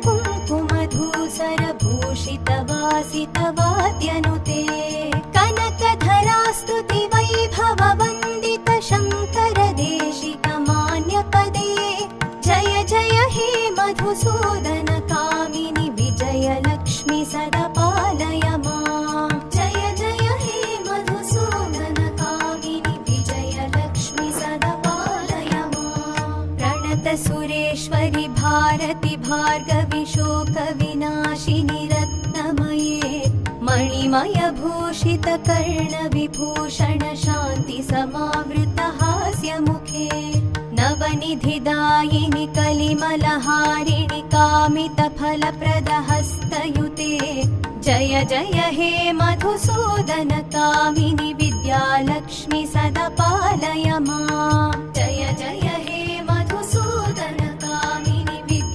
कुङ्कुमधूसरभूषितवासितवाद्यनुते कनकधरास्तुति वैभववन्दित शङ्कर देशिकमान्यपदे जय जय हे मधुसूदन कामिनि विजयलक्ष्मि सदा पालय माम् जय जय हे मधुसूदन कामिनि विजयलक्ष्मि सदा पालय माम् प्रणत सुरेश्वरि भारति भार्गवि शोकविनाशिनि रत्नमये मणिमय भूषित कर्ण विभूषण शान्ति समावृत हास्यमुखे नवनिधिदायिनि कलिमलहारिणि कामित फलप्रद हस्तयुते जय जय हे मधुसूदन कामिनि विद्यालक्ष्मि सदा पालय माम् जय जय हे